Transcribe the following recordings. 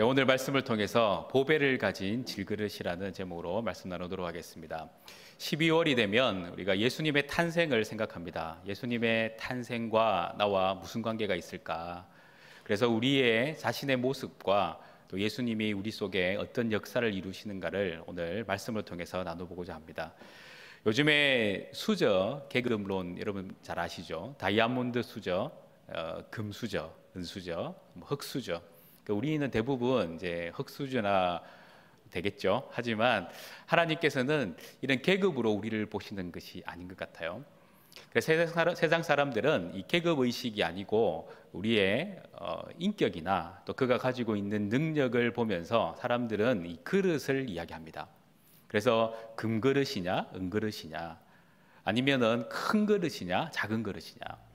네, 오늘 말씀을 통해서 보배를 가진 질그릇이라는 제목으로 말씀 나누도록 하겠습니다. 12월이 되면 우리가 예수님의 탄생을 생각합니다. 예수님의 탄생과 나와 무슨 관계가 있을까? 그래서 우리의 자신의 모습과 또 예수님이 우리 속에 어떤 역사를 이루시는가를 오늘 말씀을 통해서 나눠보고자 합니다. 요즘에 수저, 계급론 여러분 잘 아시죠? 다이아몬드 수저, 금수저, 은수저, 흑수저. 우리는 대부분 이제 흑수저나 되겠죠. 하지만 하나님께서는 이런 계급으로 우리를 보시는 것이 아닌 것 같아요. 그래서 세상 사람들은 이 계급 의식이 아니고 우리의 인격이나 또 그가 가지고 있는 능력을 보면서 사람들은 이 그릇을 이야기합니다. 그래서 금그릇이냐, 은그릇이냐, 아니면은 큰 그릇이냐, 작은 그릇이냐.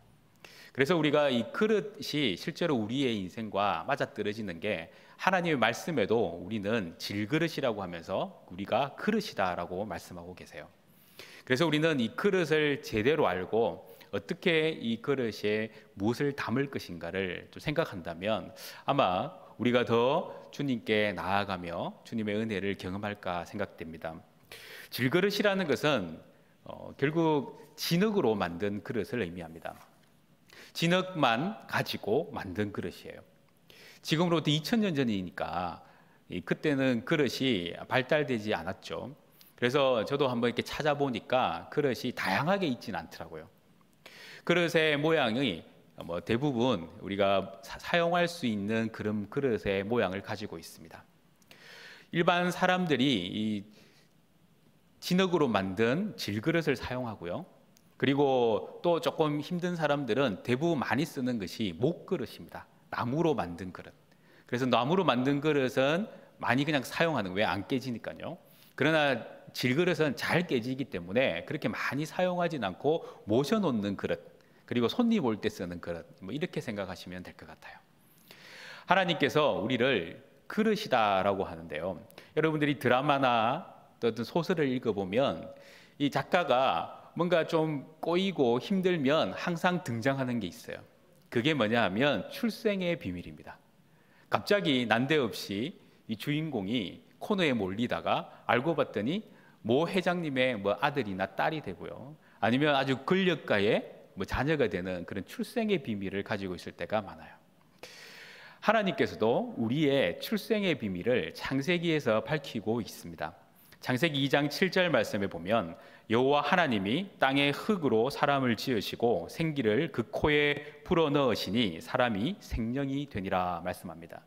그래서 우리가 이 그릇이 실제로 우리의 인생과 맞아떨어지는 게 하나님의 말씀에도 우리는 질그릇이라고 하면서 우리가 그릇이다라고 말씀하고 계세요. 그래서 우리는 이 그릇을 제대로 알고 어떻게 이 그릇에 무엇을 담을 것인가를 좀 생각한다면 아마 우리가 더 주님께 나아가며 주님의 은혜를 경험할까 생각됩니다. 질그릇이라는 것은 결국 진흙으로 만든 그릇을 의미합니다. 진흙만 가지고 만든 그릇이에요. 지금으로부터 2000년 전이니까 그때는 그릇이 발달되지 않았죠. 그래서 저도 한번 이렇게 찾아보니까 그릇이 다양하게 있지는 않더라고요. 그릇의 모양이 대부분 우리가 사용할 수 있는 그런 그릇의 모양을 가지고 있습니다. 일반 사람들이 이 진흙으로 만든 질그릇을 사용하고요. 그리고 또 조금 힘든 사람들은 대부분 많이 쓰는 것이 목그릇입니다. 나무로 만든 그릇. 그래서 나무로 만든 그릇은 많이 그냥 사용하는 거예요. 왜 안 깨지니까요. 그러나 질그릇은 잘 깨지기 때문에 그렇게 많이 사용하진 않고 모셔놓는 그릇, 그리고 손님 올 때 쓰는 그릇, 이렇게 생각하시면 될 것 같아요. 하나님께서 우리를 그릇이다라고 하는데요. 여러분들이 드라마나 어떤 소설을 읽어보면 이 작가가 뭔가 좀 꼬이고 힘들면 항상 등장하는 게 있어요. 그게 뭐냐 하면 출생의 비밀입니다. 갑자기 난데없이 이 주인공이 코너에 몰리다가 알고 봤더니 모 회장님의 아들이나 딸이 되고요. 아니면 아주 권력가의 자녀가 되는 그런 출생의 비밀을 가지고 있을 때가 많아요. 하나님께서도 우리의 출생의 비밀을 창세기에서 밝히고 있습니다. 창세기 2장 7절 말씀에 보면 여호와 하나님이 땅의 흙으로 사람을 지으시고 생기를 그 코에 불어넣으시니 사람이 생명이 되니라 말씀합니다.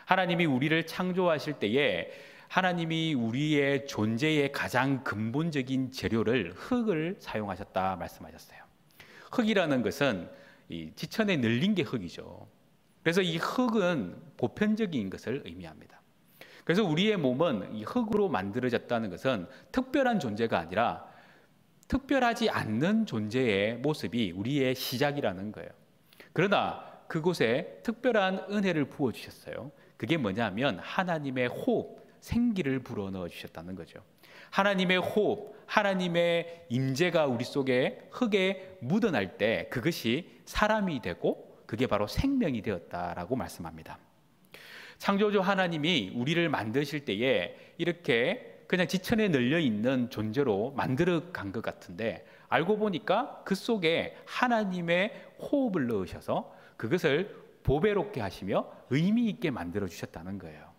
하나님이 우리를 창조하실 때에 하나님이 우리의 존재의 가장 근본적인 재료를 흙을 사용하셨다 말씀하셨어요. 흙이라는 것은 이 지천에 늘린 게 흙이죠. 그래서 이 흙은 보편적인 것을 의미합니다. 그래서 우리의 몸은 이 흙으로 만들어졌다는 것은 특별한 존재가 아니라 특별하지 않는 존재의 모습이 우리의 시작이라는 거예요. 그러나 그곳에 특별한 은혜를 부어주셨어요. 그게 뭐냐면 하나님의 호흡, 생기를 불어넣어 주셨다는 거죠. 하나님의 호흡, 하나님의 임재가 우리 속에 흙에 묻어날 때 그것이 사람이 되고 그게 바로 생명이 되었다라고 말씀합니다. 창조주 하나님이 우리를 만드실 때에 이렇게 그냥 지천에 널려 있는 존재로 만들어 간 것 같은데 알고 보니까 그 속에 하나님의 호흡을 넣으셔서 그것을 보배롭게 하시며 의미 있게 만들어 주셨다는 거예요.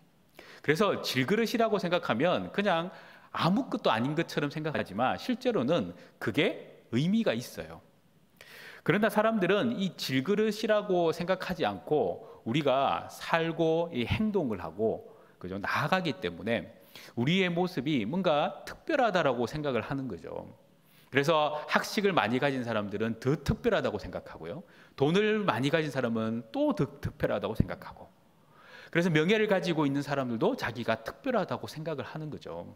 그래서 질그릇이라고 생각하면 그냥 아무것도 아닌 것처럼 생각하지만 실제로는 그게 의미가 있어요. 그러나 사람들은 이 질그릇이라고 생각하지 않고 우리가 살고 이 행동을 하고 그죠? 나아가기 때문에 우리의 모습이 뭔가 특별하다라고 생각을 하는 거죠. 그래서 학식을 많이 가진 사람들은 더 특별하다고 생각하고요. 돈을 많이 가진 사람은 또 더 특별하다고 생각하고 그래서 명예를 가지고 있는 사람들도 자기가 특별하다고 생각을 하는 거죠.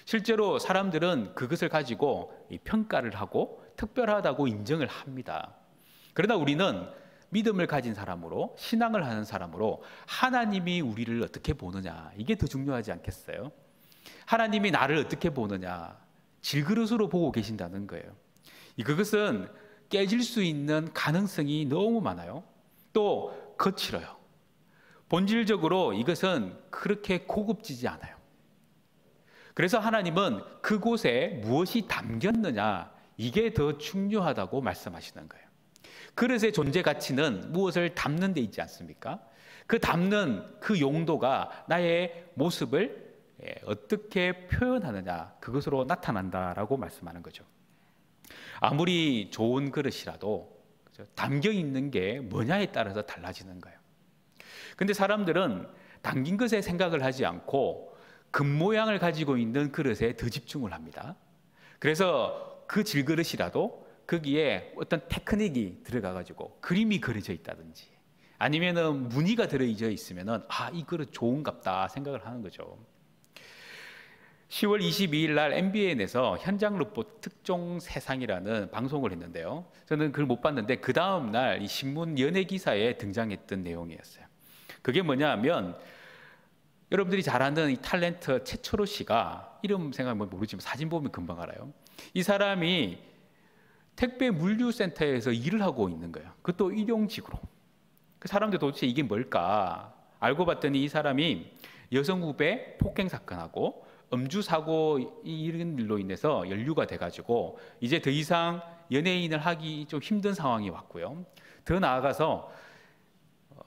실제로 사람들은 그것을 가지고 평가를 하고 특별하다고 인정을 합니다. 그러나 우리는 믿음을 가진 사람으로 신앙을 하는 사람으로 하나님이 우리를 어떻게 보느냐 이게 더 중요하지 않겠어요? 하나님이 나를 어떻게 보느냐 질그릇으로 보고 계신다는 거예요. 그것은 깨질 수 있는 가능성이 너무 많아요. 또 거칠어요. 본질적으로 이것은 그렇게 고급지지 않아요. 그래서 하나님은 그곳에 무엇이 담겼느냐, 이게 더 중요하다고 말씀하시는 거예요. 그릇의 존재 가치는 무엇을 담는 데 있지 않습니까? 그 담는 그 용도가 나의 모습을 어떻게 표현하느냐, 그것으로 나타난다라고 말씀하는 거죠. 아무리 좋은 그릇이라도 담겨 있는 게 뭐냐에 따라서 달라지는 거예요. 근데 사람들은 담긴 것에 생각을 하지 않고 겉모양을 가지고 있는 그릇에 더 집중을 합니다. 그래서 그 질그릇이라도 거기에 어떤 테크닉이 들어가가지고 그림이 그려져 있다든지 아니면은 무늬가 들어져 있으면은 이 그릇 좋은갑다 생각을 하는 거죠. 10월 22일 날 MBN에서 현장 로봇 특종 세상이라는 방송을 했는데요. 저는 그걸 못 봤는데 그 다음 날 이 신문 연예 기사에 등장했던 내용이었어요. 그게 뭐냐면 여러분들이 잘 아는 이 탤런트 최철호 씨가 이름 생각하면 모르지만 사진 보면 금방 알아요. 이 사람이 택배 물류센터에서 일을 하고 있는 거예요. 그것도 일용직으로. 그 사람들 도대체 이게 뭘까? 알고 봤더니 이 사람이 여성 후배 폭행 사건하고 음주 사고 이런 일로 인해서 연루가 돼가지고 이제 더 이상 연예인을 하기 좀 힘든 상황이 왔고요. 더 나아가서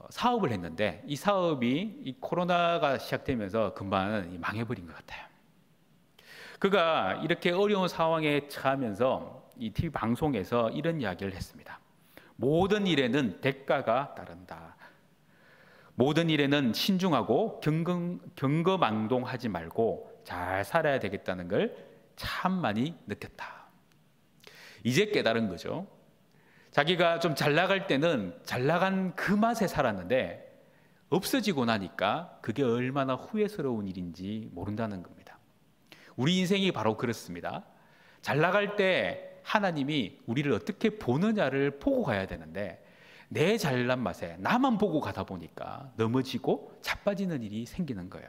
사업을 했는데 이 사업이 이 코로나가 시작되면서 금방 망해버린 것 같아요. 그가 이렇게 어려운 상황에 처하면서 이 TV 방송에서 이런 이야기를 했습니다. 모든 일에는 대가가 따른다. 모든 일에는 신중하고 경거망동하지 말고 잘 살아야 되겠다는 걸 참 많이 느꼈다. 이제 깨달은 거죠. 자기가 좀 잘 나갈 때는 잘 나간 그 맛에 살았는데 없어지고 나니까 그게 얼마나 후회스러운 일인지 모른다는 겁니다. 우리 인생이 바로 그렇습니다. 잘 나갈 때 하나님이 우리를 어떻게 보느냐를 보고 가야 되는데 내 잘난 맛에 나만 보고 가다 보니까 넘어지고 자빠지는 일이 생기는 거예요.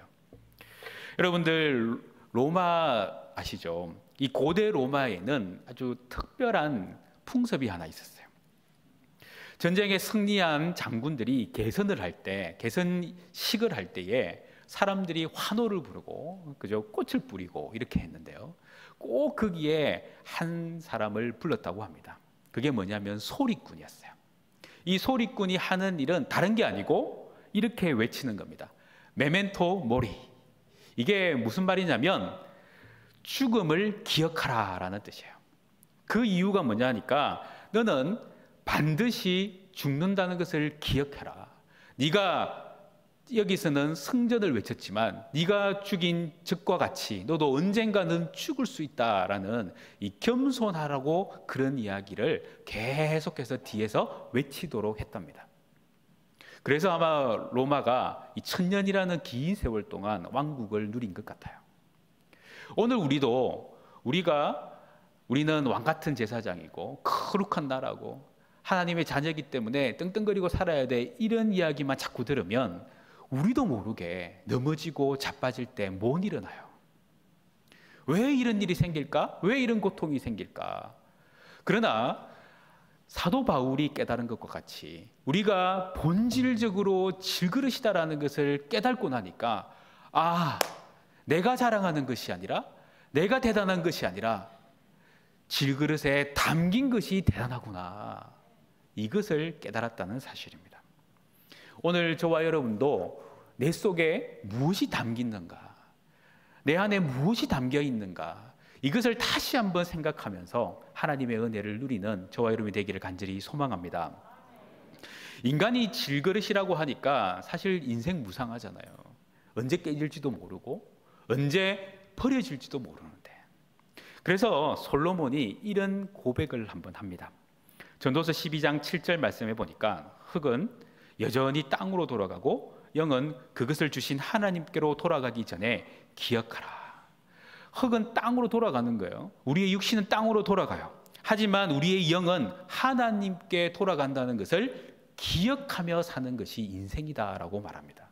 여러분들 로마 아시죠? 이 고대 로마에는 아주 특별한 풍습이 하나 있었어요. 전쟁에 승리한 장군들이 개선을 할 때, 개선식을 할 때에 사람들이 환호를 부르고 그죠? 꽃을 뿌리고 이렇게 했는데요. 꼭 거기에 한 사람을 불렀다고 합니다. 그게 뭐냐면 소리꾼이었어요. 이 소리꾼이 하는 일은 다른 게 아니고 이렇게 외치는 겁니다. 메멘토 모리. 이게 무슨 말이냐면 죽음을 기억하라라는 뜻이에요. 그 이유가 뭐냐니까 너는 반드시 죽는다는 것을 기억해라. 네가 여기서는 승전을 외쳤지만 네가 죽인 적과 같이 너도 언젠가는 죽을 수 있다라는 이 겸손하라고 그런 이야기를 계속해서 뒤에서 외치도록 했답니다. 그래서 아마 로마가 이 1000년이라는 긴 세월 동안 왕국을 누린 것 같아요. 오늘 우리는 왕 같은 제사장이고 거룩한 나라고 하나님의 자녀이기 때문에 떵떵거리고 살아야 돼 이런 이야기만 자꾸 들으면 우리도 모르게 넘어지고 자빠질 때 못 일어나요. 왜 이런 일이 생길까? 왜 이런 고통이 생길까? 그러나 사도 바울이 깨달은 것과 같이 우리가 본질적으로 질그릇이다라는 것을 깨닫고 나니까 내가 자랑하는 것이 아니라 내가 대단한 것이 아니라 질그릇에 담긴 것이 대단하구나. 이것을 깨달았다는 사실입니다. 오늘 저와 여러분도 내 속에 무엇이 담겼는가? 내 안에 무엇이 담겨 있는가? 이것을 다시 한번 생각하면서 하나님의 은혜를 누리는 저와 여러분이 되기를 간절히 소망합니다. 인간이 질그릇이라고 하니까 사실 인생 무상하잖아요. 언제 깨질지도 모르고 언제 버려질지도 모르는데 그래서 솔로몬이 이런 고백을 한번 합니다. 전도서 12장 7절 말씀해 보니까 흙은 여전히 땅으로 돌아가고 영은 그것을 주신 하나님께로 돌아가기 전에 기억하라. 흙은 땅으로 돌아가는 거예요. 우리의 육신은 땅으로 돌아가요. 하지만 우리의 영은 하나님께 돌아간다는 것을 기억하며 사는 것이 인생이다라고 말합니다.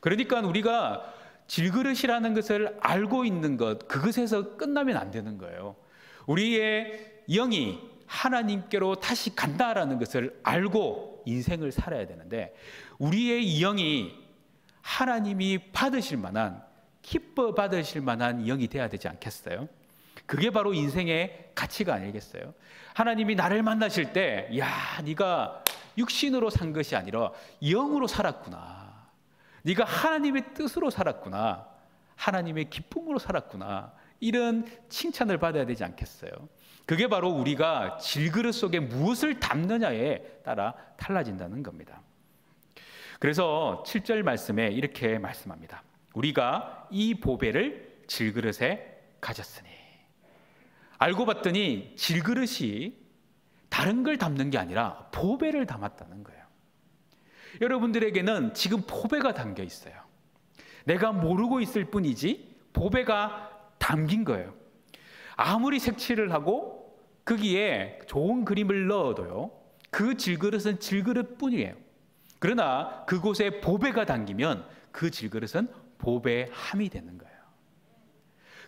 그러니까 우리가 질그릇이라는 것을 알고 있는 것, 그것에서 끝나면 안 되는 거예요. 우리의 영이 하나님께로 다시 간다라는 것을 알고 인생을 살아야 되는데, 우리의 영이 하나님이 받으실 만한, 기뻐 받으실 만한 영이 돼야 되지 않겠어요? 그게 바로 인생의 가치가 아니겠어요? 하나님이 나를 만나실 때, 야, 네가 육신으로 산 것이 아니라 영으로 살았구나, 네가 하나님의 뜻으로 살았구나, 하나님의 기쁨으로 살았구나, 이런 칭찬을 받아야 되지 않겠어요? 그게 바로 우리가 질그릇 속에 무엇을 담느냐에 따라 달라진다는 겁니다. 그래서 7절 말씀에 이렇게 말씀합니다. 우리가 이 보배를 질그릇에 가졌으니. 알고 봤더니 질그릇이 다른 걸 담는 게 아니라 보배를 담았다는 거예요. 여러분들에게는 지금 보배가 담겨 있어요. 내가 모르고 있을 뿐이지 보배가 담긴 거예요. 아무리 색칠을 하고 거기에 좋은 그림을 넣어도요, 그 질그릇은 질그릇뿐이에요. 그러나 그곳에 보배가 담기면 그 질그릇은 보배함이 되는 거예요.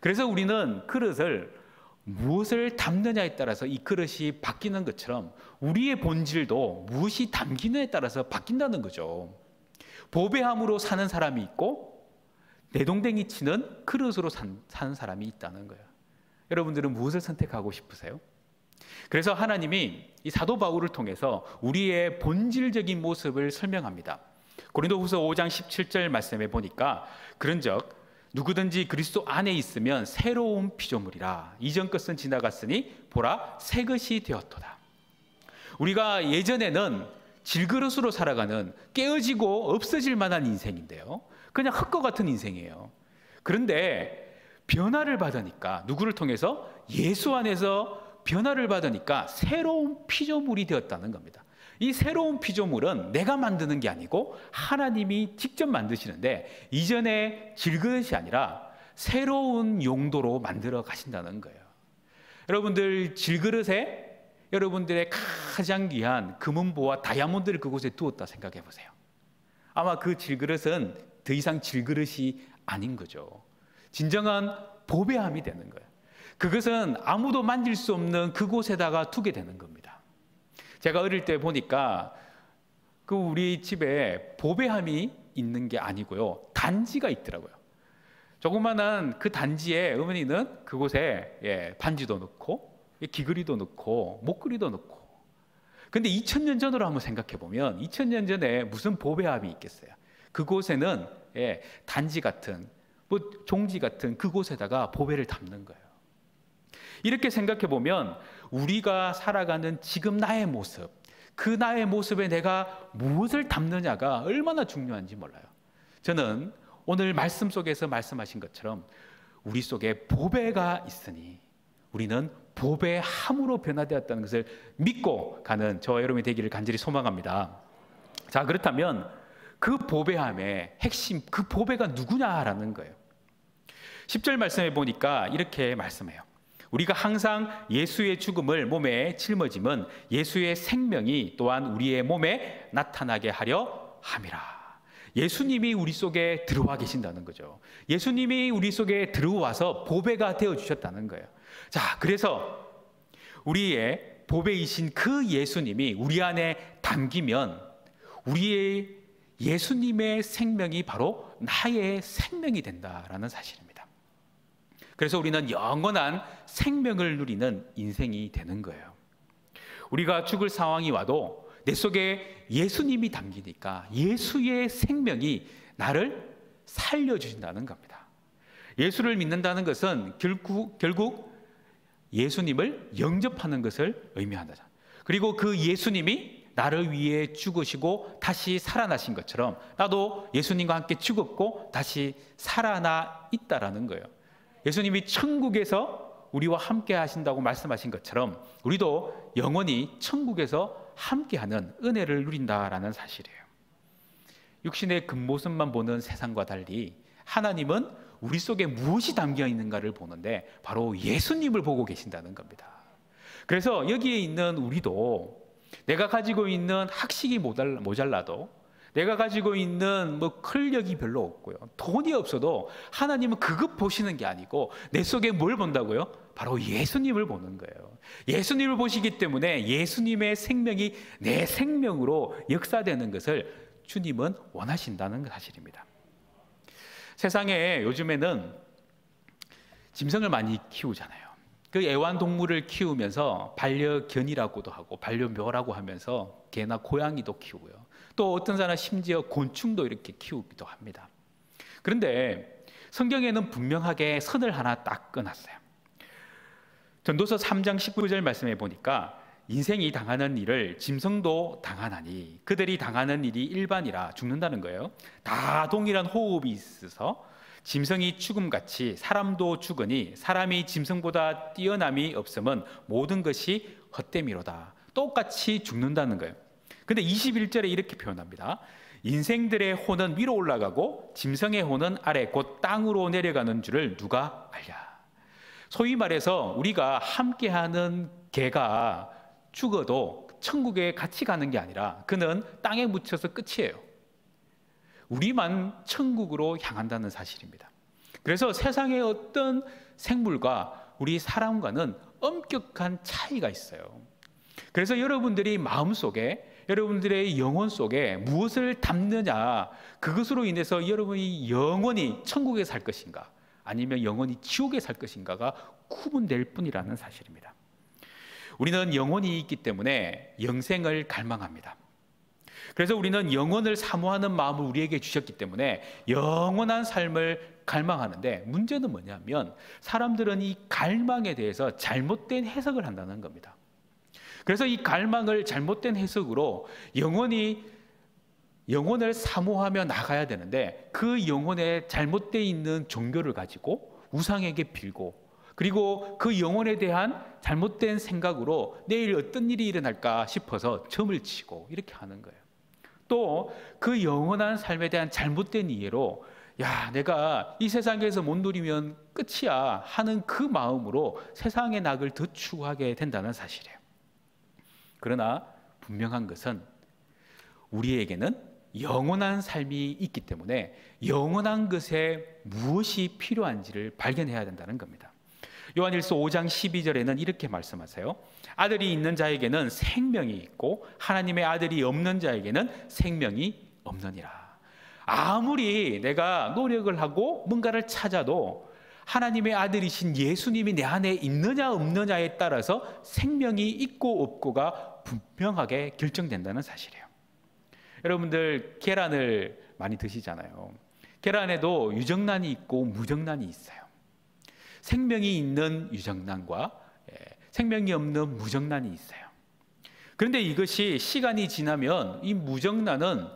그래서 우리는 그릇을 무엇을 담느냐에 따라서 이 그릇이 바뀌는 것처럼 우리의 본질도 무엇이 담기느냐에 따라서 바뀐다는 거죠. 보배함으로 사는 사람이 있고 내동댕이 치는 그릇으로 사는 사람이 있다는 거예요. 여러분들은 무엇을 선택하고 싶으세요? 그래서 하나님이 이 사도 바울을 통해서 우리의 본질적인 모습을 설명합니다. 고린도후서 5장 17절 말씀에 보니까, 그런즉 누구든지 그리스도 안에 있으면 새로운 피조물이라, 이전 것은 지나갔으니 보라 새 것이 되었도다. 우리가 예전에는 질그릇으로 살아가는 깨어지고 없어질 만한 인생인데요, 그냥 흙과 같은 인생이에요. 그런데 변화를 받으니까, 누구를 통해서? 예수 안에서 변화를 받으니까 새로운 피조물이 되었다는 겁니다. 이 새로운 피조물은 내가 만드는 게 아니고 하나님이 직접 만드시는데, 이전에 질그릇이 아니라 새로운 용도로 만들어 가신다는 거예요. 여러분들 질그릇에 여러분들의 가장 귀한 금은보와 다이아몬드를 그곳에 두었다 생각해 보세요. 아마 그 질그릇은 더 이상 질그릇이 아닌 거죠. 진정한 보배함이 되는 거예요. 그것은 아무도 만질 수 없는 그곳에다가 두게 되는 겁니다. 제가 어릴 때 보니까 그 우리 집에 보배함이 있는 게 아니고요, 단지가 있더라고요. 조그만한 그 단지에 어머니는 그곳에 반지도 넣고 귀걸이도 넣고 목걸이도 넣고. 근데 2000년 전으로 한번 생각해 보면 2000년 전에 무슨 보배함이 있겠어요? 그곳에는 단지 같은 종지 같은 그곳에다가 보배를 담는 거예요. 이렇게 생각해 보면 우리가 살아가는 지금 나의 모습, 그 나의 모습에 내가 무엇을 담느냐가 얼마나 중요한지 몰라요. 저는 오늘 말씀 속에서 말씀하신 것처럼 우리 속에 보배가 있으니 우리는 보배함으로 변화되었다는 것을 믿고 가는 저와 여러분이 되기를 간절히 소망합니다. 자, 그렇다면 그 보배함의 핵심, 그 보배가 누구냐라는 거예요. 10절 말씀해 보니까 이렇게 말씀해요. 우리가 항상 예수의 죽음을 몸에 짊어짐은 예수의 생명이 또한 우리의 몸에 나타나게 하려 함이라. 예수님이 우리 속에 들어와 계신다는 거죠. 예수님이 우리 속에 들어와서 보배가 되어주셨다는 거예요. 자, 그래서 우리의 보배이신 그 예수님이 우리 안에 담기면 우리의 예수님의 생명이 바로 나의 생명이 된다라는 사실입니다. 그래서 우리는 영원한 생명을 누리는 인생이 되는 거예요. 우리가 죽을 상황이 와도 내 속에 예수님이 담기니까 예수의 생명이 나를 살려주신다는 겁니다. 예수를 믿는다는 것은 결국 예수님을 영접하는 것을 의미한다. 그리고 그 예수님이 나를 위해 죽으시고 다시 살아나신 것처럼 나도 예수님과 함께 죽었고 다시 살아나 있다라는 거예요. 예수님이 천국에서 우리와 함께 하신다고 말씀하신 것처럼 우리도 영원히 천국에서 함께하는 은혜를 누린다라는 사실이에요. 육신의 겉모습만 보는 세상과 달리 하나님은 우리 속에 무엇이 담겨 있는가를 보는데 바로 예수님을 보고 계신다는 겁니다. 그래서 여기에 있는 우리도 내가 가지고 있는 학식이 모자라도 내가 가지고 있는 권력이 별로 없고요, 돈이 없어도 하나님은 그것 보시는 게 아니고 내 속에 뭘 본다고요? 바로 예수님을 보는 거예요. 예수님을 보시기 때문에 예수님의 생명이 내 생명으로 역사되는 것을 주님은 원하신다는 사실입니다. 세상에 요즘에는 짐승을 많이 키우잖아요. 그 애완동물을 키우면서 반려견이라고도 하고 반려묘라고 하면서 개나 고양이도 키우고요. 또 어떤 사람은 심지어 곤충도 이렇게 키우기도 합니다. 그런데 성경에는 분명하게 선을 하나 딱 끊었어요. 전도서 3장 19절 말씀해 보니까 인생이 당하는 일을 짐승도 당하나니 그들이 당하는 일이 일반이라 죽는다는 거예요. 다 동일한 호흡이 있어서 짐승이 죽음같이 사람도 죽으니 사람이 짐승보다 뛰어남이 없음은 모든 것이 헛됨이로다. 똑같이 죽는다는 거예요. 근데 21절에 이렇게 표현합니다. 인생들의 혼은 위로 올라가고 짐승의 혼은 아래 곧 땅으로 내려가는 줄을 누가 알랴. 소위 말해서 우리가 함께하는 개가 죽어도 천국에 같이 가는 게 아니라 그는 땅에 묻혀서 끝이에요. 우리만 천국으로 향한다는 사실입니다. 그래서 세상의 어떤 생물과 우리 사람과는 엄격한 차이가 있어요. 그래서 여러분들이 마음속에, 여러분들의 영혼 속에 무엇을 담느냐, 그것으로 인해서 여러분이 영원히 천국에 살 것인가 아니면 영원히 지옥에 살 것인가가 구분될 뿐이라는 사실입니다. 우리는 영혼이 있기 때문에 영생을 갈망합니다. 그래서 우리는 영혼을 사모하는 마음을 우리에게 주셨기 때문에 영원한 삶을 갈망하는데, 문제는 뭐냐면 사람들은 이 갈망에 대해서 잘못된 해석을 한다는 겁니다. 그래서 이 갈망을 잘못된 해석으로 영혼을 사모하며 나가야 되는데, 그 영혼에 잘못되어 있는 종교를 가지고 우상에게 빌고, 그리고 그 영혼에 대한 잘못된 생각으로 내일 어떤 일이 일어날까 싶어서 점을 치고 이렇게 하는 거예요. 또 그 영원한 삶에 대한 잘못된 이해로 야, 내가 이 세상에서 못 누리면 끝이야 하는 그 마음으로 세상의 낙을 더 추구하게 된다는 사실이에요. 그러나 분명한 것은 우리에게는 영원한 삶이 있기 때문에 영원한 것에 무엇이 필요한지를 발견해야 된다는 겁니다. 요한일서 5장 12절에는 이렇게 말씀하세요. 아들이 있는 자에게는 생명이 있고 하나님의 아들이 없는 자에게는 생명이 없느니라. 아무리 내가 노력을 하고 뭔가를 찾아도 하나님의 아들이신 예수님이 내 안에 있느냐 없느냐에 따라서 생명이 있고 없고가 분명하게 결정된다는 사실이에요. 여러분들 계란을 많이 드시잖아요. 계란에도 유정란이 있고 무정란이 있어요. 생명이 있는 유정란과 생명이 없는 무정란이 있어요. 그런데 이것이 시간이 지나면 이 무정란은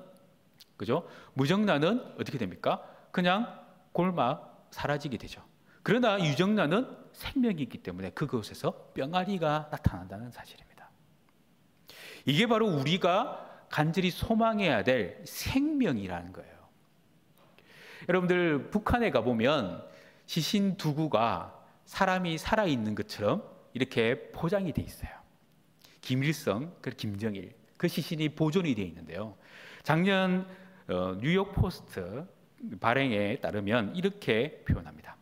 어떻게 됩니까? 그냥 골막 사라지게 되죠. 그러나 유정란은 생명이 있기 때문에 그곳에서 병아리가 나타난다는 사실입니다. 이게 바로 우리가 간절히 소망해야 될 생명이라는 거예요. 여러분들 북한에 가보면 시신 두구가 사람이 살아있는 것처럼 이렇게 포장이 돼 있어요. 김일성, 김정일, 그 시신이 보존이 되어 있는데요. 작년 뉴욕 포스트 발행에 따르면 이렇게 표현합니다.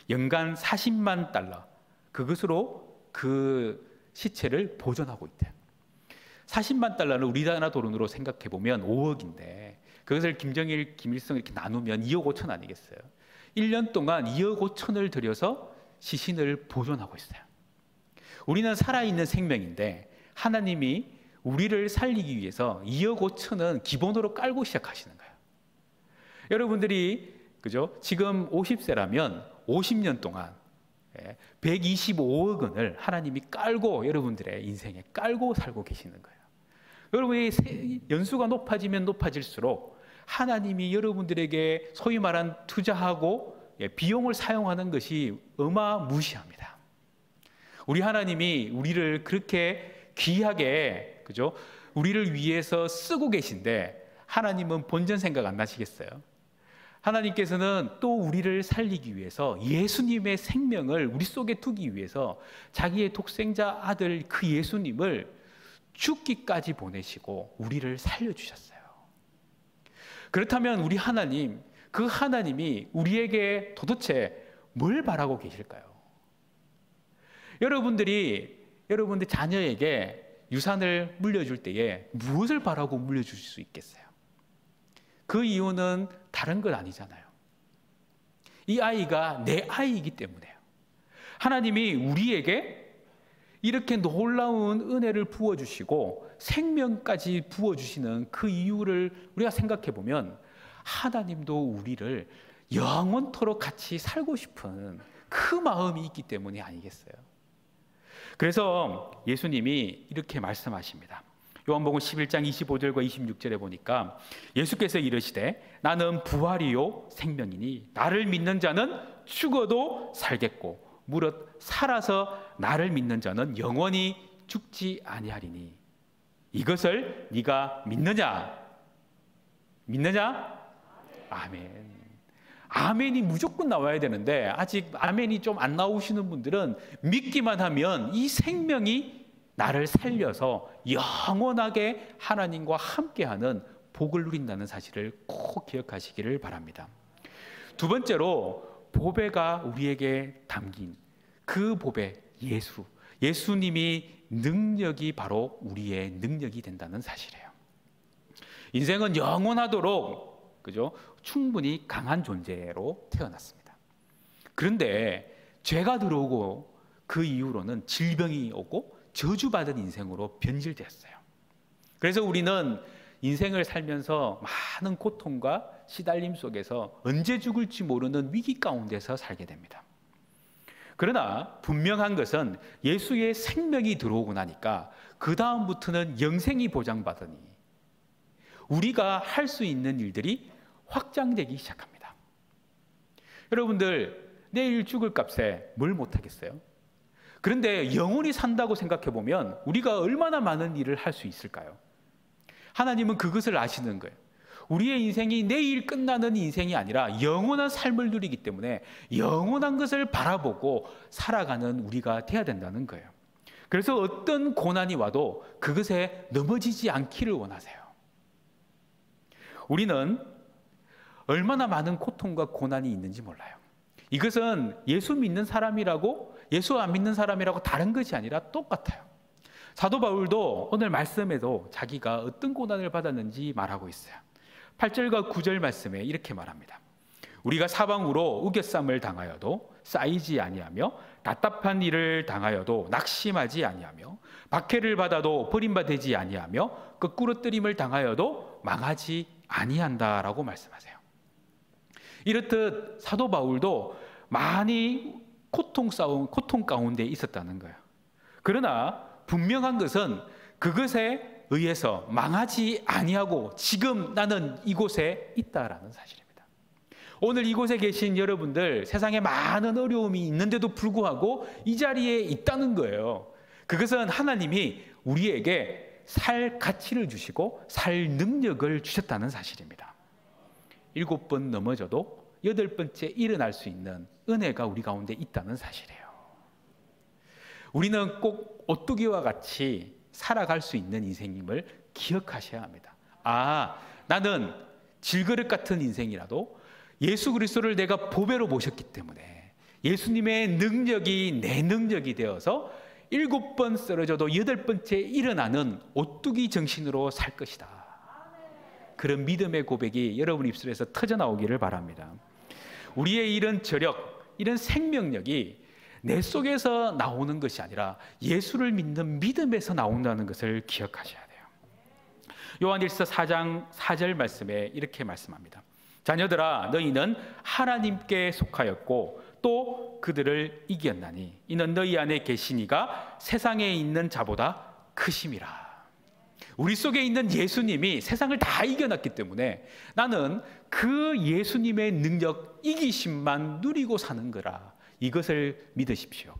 연간 40만 달러, 그것으로 그 시체를 보존하고 있대요. 40만 달러는 우리나라 돈으로 생각해 보면 5억인데 그것을 김정일, 김일성 이렇게 나누면 2억 5천 아니겠어요? 1년 동안 2억 5천을 들여서 시신을 보존하고 있어요. 우리는 살아있는 생명인데 하나님이 우리를 살리기 위해서 2억 5천은 기본으로 깔고 시작하시는 거예요. 여러분들이 지금 50세라면 50년 동안 125억 원을 하나님이 깔고 여러분들의 인생에 깔고 살고 계시는 거예요. 여러분의 연수가 높아지면 높아질수록 하나님이 여러분들에게 소위 말한 투자하고 비용을 사용하는 것이 어마무시합니다. 우리 하나님이 우리를 그렇게 귀하게 우리를 위해서 쓰고 계신데 하나님은 본전 생각 안 나시겠어요? 하나님께서는 또 우리를 살리기 위해서 예수님의 생명을 우리 속에 두기 위해서 자기의 독생자 아들 그 예수님을 죽기까지 보내시고 우리를 살려주셨어요. 그렇다면 우리 하나님, 그 하나님이 우리에게 도대체 뭘 바라고 계실까요? 여러분들 자녀에게 유산을 물려줄 때에 무엇을 바라고 물려줄 수 있겠어요? 그 이유는 다른 것 아니잖아요. 이 아이가 내 아이이기 때문에요. 하나님이 우리에게 이렇게 놀라운 은혜를 부어주시고 생명까지 부어주시는 그 이유를 우리가 생각해 보면 하나님도 우리를 영원토록 같이 살고 싶은 그 마음이 있기 때문이 아니겠어요? 그래서 예수님이 이렇게 말씀하십니다. 요한복음 11장 25절과 26절에 보니까 예수께서 이르시되 나는 부활이요 생명이니 나를 믿는 자는 죽어도 살겠고 무릇 살아서 나를 믿는 자는 영원히 죽지 아니하리니 이것을 네가 믿느냐? 믿느냐? 아멘. 아멘이 무조건 나와야 되는데 아직 아멘이 좀 안 나오시는 분들은 믿기만 하면 이 생명이 나를 살려서 영원하게 하나님과 함께하는 복을 누린다는 사실을 꼭 기억하시기를 바랍니다. 두 번째로 보배가 우리에게 담긴 그 보배 예수님이 능력이 바로 우리의 능력이 된다는 사실이에요. 인생은 영원하도록 그죠? 충분히 강한 존재로 태어났습니다. 그런데 죄가 들어오고 그 이후로는 질병이 오고 저주받은 인생으로 변질되었어요. 그래서 우리는 인생을 살면서 많은 고통과 시달림 속에서 언제 죽을지 모르는 위기 가운데서 살게 됩니다. 그러나 분명한 것은 예수의 생명이 들어오고 나니까 그 다음부터는 영생이 보장받으니 우리가 할 수 있는 일들이 확장되기 시작합니다. 여러분들 내일 죽을 값에 뭘 못하겠어요? 그런데 영원히 산다고 생각해 보면 우리가 얼마나 많은 일을 할 수 있을까요? 하나님은 그것을 아시는 거예요. 우리의 인생이 내일 끝나는 인생이 아니라 영원한 삶을 누리기 때문에 영원한 것을 바라보고 살아가는 우리가 돼야 된다는 거예요. 그래서 어떤 고난이 와도 그것에 넘어지지 않기를 원하세요. 우리는 얼마나 많은 고통과 고난이 있는지 몰라요. 이것은 예수 믿는 사람이라고 예수 안 믿는 사람이라고 다른 것이 아니라 똑같아요. 사도 바울도 오늘 말씀에도 자기가 어떤 고난을 받았는지 말하고 있어요. 8절과 9절 말씀에 이렇게 말합니다. 우리가 사방으로 우겨쌈을 당하여도 쌓이지 아니하며 답답한 일을 당하여도 낙심하지 아니하며 박해를 받아도 버림받지 아니하며 거꾸로 뜨림을 당하여도 망하지 아니한다라고 말씀하세요. 이렇듯 사도 바울도 많이 고통 가운데 있었다는 거예요. 그러나 분명한 것은 그것에 의해서 망하지 아니하고 지금 나는 이곳에 있다라는 사실입니다. 오늘 이곳에 계신 여러분들 세상에 많은 어려움이 있는데도 불구하고 이 자리에 있다는 거예요. 그것은 하나님이 우리에게 살 가치를 주시고 살 능력을 주셨다는 사실입니다. 7번 넘어져도 8번째 일어날 수 있는 은혜가 우리 가운데 있다는 사실이에요. 우리는 꼭 오뚜기와 같이 살아갈 수 있는 인생임을 기억하셔야 합니다. 나는 질그릇 같은 인생이라도 예수 그리스도를 내가 보배로 모셨기 때문에 예수님의 능력이 내 능력이 되어서 7번 쓰러져도 8번째 일어나는 오뚜기 정신으로 살 것이다. 그런 믿음의 고백이 여러분 입술에서 터져나오기를 바랍니다. 우리의 이런 저력, 이런 생명력이 내 속에서 나오는 것이 아니라 예수를 믿는 믿음에서 나온다는 것을 기억하셔야 돼요. 요한일서 4장 4절 말씀에 이렇게 말씀합니다. 자녀들아 너희는 하나님께 속하였고 또 그들을 이겼나니 이는 너희 안에 계신 이가 세상에 있는 자보다 크심이라. 우리 속에 있는 예수님이 세상을 다 이겨놨기 때문에 나는 그 예수님의 능력, 이기심만 누리고 사는 거라. 이것을 믿으십시오.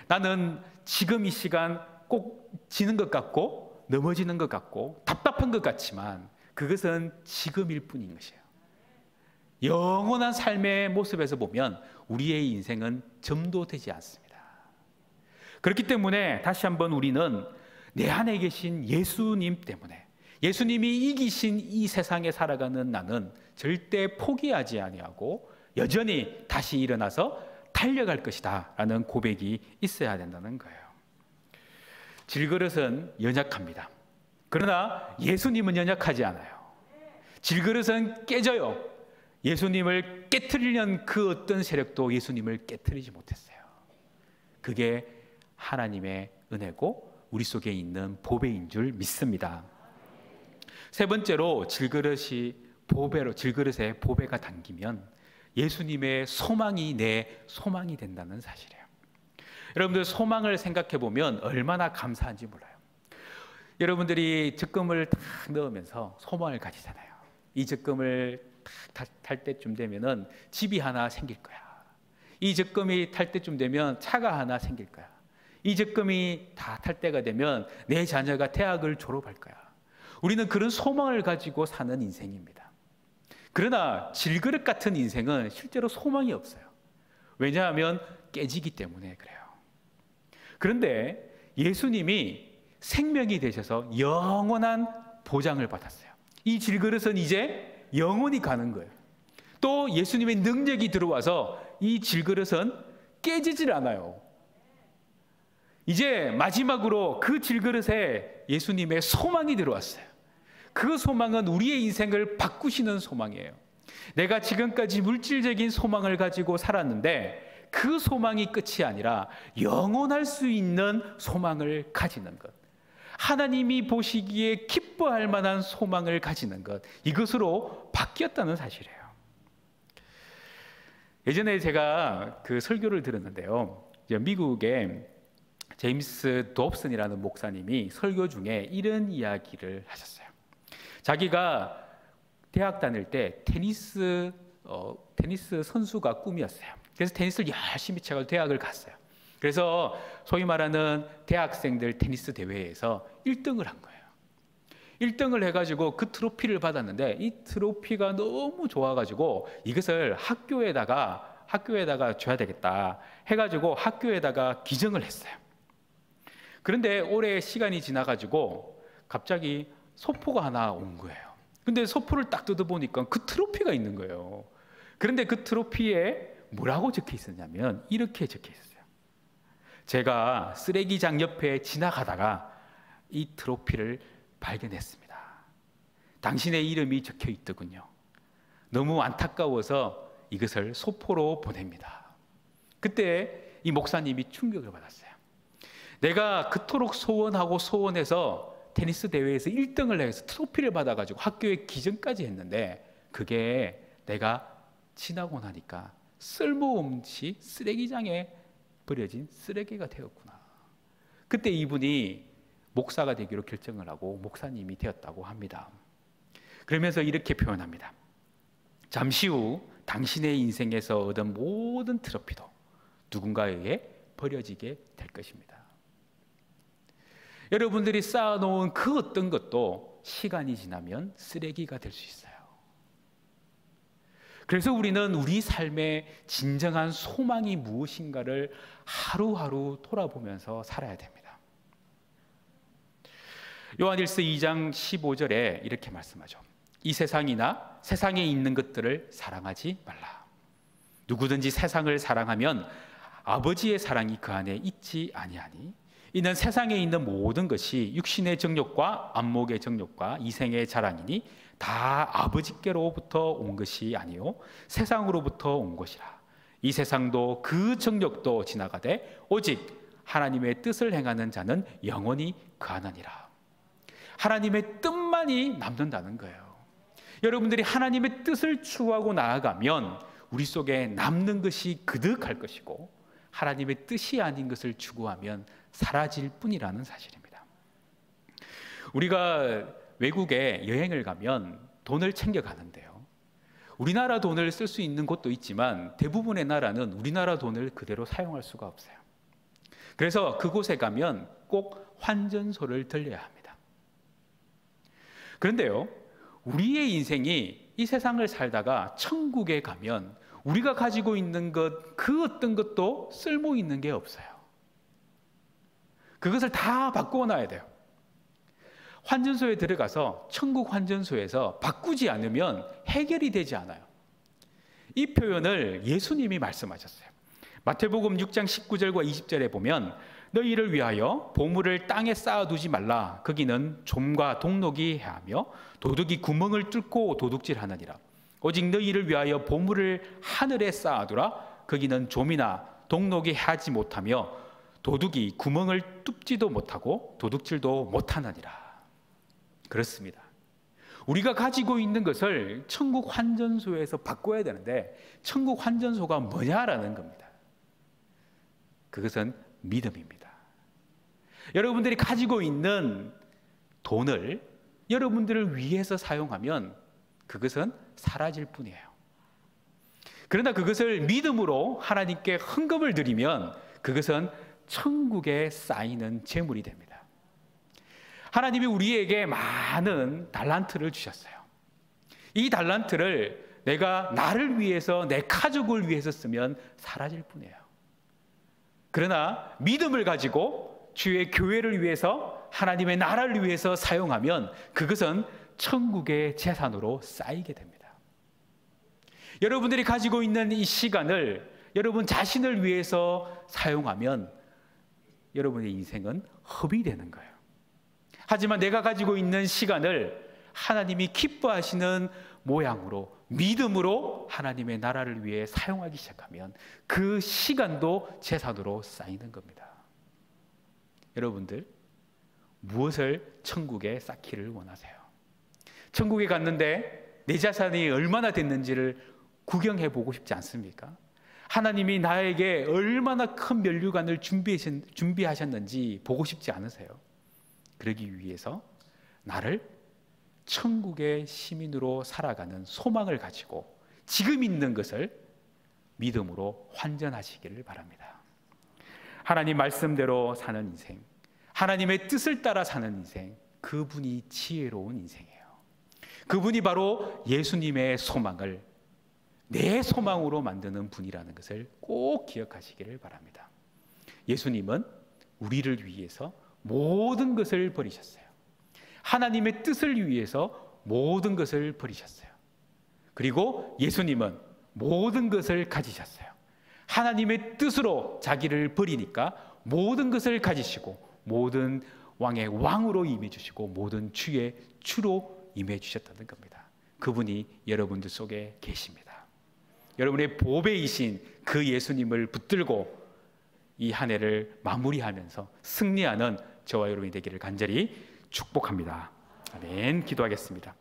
나는 지금 이 시간 꼭 지는 것 같고 넘어지는 것 같고 답답한 것 같지만 그것은 지금일 뿐인 것이에요. 영원한 삶의 모습에서 보면 우리의 인생은 점도되지 않습니다. 그렇기 때문에 다시 한번 우리는 내 안에 계신 예수님 때문에 예수님이 이기신 이 세상에 살아가는 나는 절대 포기하지 아니하고 여전히 다시 일어나서 달려갈 것이다 라는 고백이 있어야 된다는 거예요. 질그릇은 연약합니다. 그러나 예수님은 연약하지 않아요. 질그릇은 깨져요. 예수님을 깨트리려는 그 어떤 세력도 예수님을 깨트리지 못했어요. 그게 하나님의 은혜고 우리 속에 있는 보배인 줄 믿습니다. 세 번째로 질그릇에 보배가 담기면 예수님의 소망이 내 소망이 된다는 사실이에요. 여러분들 소망을 생각해 보면 얼마나 감사한지 몰라요. 여러분들이 적금을 딱 넣으면서 소망을 가지잖아요. 이 적금을 딱 탈 때쯤 되면은 집이 하나 생길 거야. 이 적금이 탈 때쯤 되면 차가 하나 생길 거야. 이 적금이 다 탈 때가 되면 내 자녀가 대학을 졸업할 거야. 우리는 그런 소망을 가지고 사는 인생입니다. 그러나 질그릇 같은 인생은 실제로 소망이 없어요. 왜냐하면 깨지기 때문에 그래요. 그런데 예수님이 생명이 되셔서 영원한 보장을 받았어요. 이 질그릇은 이제 영원히 가는 거예요. 또 예수님의 능력이 들어와서 이 질그릇은 깨지질 않아요. 이제 마지막으로 그 질그릇에 예수님의 소망이 들어왔어요. 그 소망은 우리의 인생을 바꾸시는 소망이에요. 내가 지금까지 물질적인 소망을 가지고 살았는데 그 소망이 끝이 아니라 영원할 수 있는 소망을 가지는 것, 하나님이 보시기에 기뻐할 만한 소망을 가지는 것, 이것으로 바뀌었다는 사실이에요. 예전에 제가 그 설교를 들었는데요, 미국의 제임스 dobson이라는 목사님이 설교 중에 이런 이야기를 하셨어요. 자기가 대학 다닐 때 테니스 선수가 꿈이었어요. 그래서 테니스를 열심히 쳐서 대학을 갔어요. 그래서 소위 말하는 대학생들 테니스 대회에서 1등을 한 거예요. 1등을 해가지고 그 트로피를 받았는데 이 트로피가 너무 좋아가지고 이것을 학교에다가 줘야 되겠다 해가지고 학교에다가 기증을 했어요. 그런데 오래 시간이 지나가지고 갑자기 소포가 하나 온 거예요. 근데 소포를 딱 뜯어보니까 그 트로피가 있는 거예요. 그런데 그 트로피에 뭐라고 적혀 있었냐면 이렇게 적혀 있었어요. 제가 쓰레기장 옆에 지나가다가 이 트로피를 발견했습니다. 당신의 이름이 적혀 있더군요. 너무 안타까워서 이것을 소포로 보냅니다. 그때 이 목사님이 충격을 받았어요. 내가 그토록 소원해서 테니스 대회에서 1등을 해서 트로피를 받아가지고 학교에 기증까지 했는데 그게 내가 지나고 나니까 쓸모없이 쓰레기장에 버려진 쓰레기가 되었구나. 그때 이분이 목사가 되기로 결정을 하고 목사님이 되었다고 합니다. 그러면서 이렇게 표현합니다. 잠시 후 당신의 인생에서 얻은 모든 트로피도 누군가에 의해 버려지게 될 것입니다. 여러분들이 쌓아놓은 그 어떤 것도 시간이 지나면 쓰레기가 될 수 있어요. 그래서 우리는 우리 삶의 진정한 소망이 무엇인가를 하루하루 돌아보면서 살아야 됩니다. 요한일서 2장 15절에 이렇게 말씀하죠. 이 세상이나 세상에 있는 것들을 사랑하지 말라. 누구든지 세상을 사랑하면 아버지의 사랑이 그 안에 있지 아니하니 이는 세상에 있는 모든 것이 육신의 정욕과 안목의 정욕과 이생의 자랑이니 다 아버지께로부터 온 것이 아니요 세상으로부터 온 것이라. 이 세상도 그 정욕도 지나가되 오직 하나님의 뜻을 행하는 자는 영원히 거하느니라. 하나님의 뜻만이 남는다는 거예요. 여러분들이 하나님의 뜻을 추구하고 나아가면 우리 속에 남는 것이 그득할 것이고 하나님의 뜻이 아닌 것을 추구하면 사라질 뿐이라는 사실입니다. 우리가 외국에 여행을 가면 돈을 챙겨가는데요, 우리나라 돈을 쓸 수 있는 곳도 있지만 대부분의 나라는 우리나라 돈을 그대로 사용할 수가 없어요. 그래서 그곳에 가면 꼭 환전소를 들려야 합니다. 그런데요, 우리의 인생이 이 세상을 살다가 천국에 가면 우리가 가지고 있는 것, 그 어떤 것도 쓸모 있는 게 없어요. 그것을 다 바꾸어 놔야 돼요. 환전소에 들어가서 천국 환전소에서 바꾸지 않으면 해결이 되지 않아요. 이 표현을 예수님이 말씀하셨어요. 마태복음 6장 19절과 20절에 보면 너희를 위하여 보물을 땅에 쌓아두지 말라. 거기는 좀과 동록이 해하며 도둑이 구멍을 뚫고 도둑질하느니라. 오직 너희를 위하여 보물을 하늘에 쌓아두라. 거기는 좀이나 동록이 해하지 못하며 도둑이 구멍을 뚫지도 못하고 도둑질도 못하느니라. 그렇습니다. 우리가 가지고 있는 것을 천국 환전소에서 바꿔야 되는데 천국 환전소가 뭐냐라는 겁니다. 그것은 믿음입니다. 여러분들이 가지고 있는 돈을 여러분들을 위해서 사용하면 그것은 사라질 뿐이에요. 그러나 그것을 믿음으로 하나님께 헌금을 드리면 그것은 천국에 쌓이는 재물이 됩니다. 하나님이 우리에게 많은 달란트를 주셨어요. 이 달란트를 내가 나를 위해서, 내 가족을 위해서 쓰면 사라질 뿐이에요. 그러나 믿음을 가지고 주의 교회를 위해서, 하나님의 나라를 위해서 사용하면 그것은 천국의 재산으로 쌓이게 됩니다. 여러분들이 가지고 있는 이 시간을 여러분 자신을 위해서 사용하면 여러분의 인생은 헛이 되는 거예요. 하지만 내가 가지고 있는 시간을 하나님이 기뻐하시는 모양으로, 믿음으로 하나님의 나라를 위해 사용하기 시작하면 그 시간도 재산으로 쌓이는 겁니다. 여러분들, 무엇을 천국에 쌓기를 원하세요? 천국에 갔는데 내 자산이 얼마나 됐는지를 구경해 보고 싶지 않습니까? 하나님이 나에게 얼마나 큰 면류관을 준비하셨는지 보고 싶지 않으세요? 그러기 위해서 나를 천국의 시민으로 살아가는 소망을 가지고 지금 있는 것을 믿음으로 환전하시기를 바랍니다. 하나님 말씀대로 사는 인생, 하나님의 뜻을 따라 사는 인생, 그분이 지혜로운 인생이에요. 그분이 바로 예수님의 소망을 내 소망으로 만드는 분이라는 것을 꼭 기억하시기를 바랍니다. 예수님은 우리를 위해서 모든 것을 버리셨어요. 하나님의 뜻을 위해서 모든 것을 버리셨어요. 그리고 예수님은 모든 것을 가지셨어요. 하나님의 뜻으로 자기를 버리니까 모든 것을 가지시고 모든 왕의 왕으로 임해주시고 모든 주의 주로 임해주셨다는 겁니다. 그분이 여러분들 속에 계십니다. 여러분의 보배이신 그 예수님을 붙들고 이 한 해를 마무리하면서 승리하는 저와 여러분이 되기를 간절히 축복합니다. 아멘. 기도하겠습니다.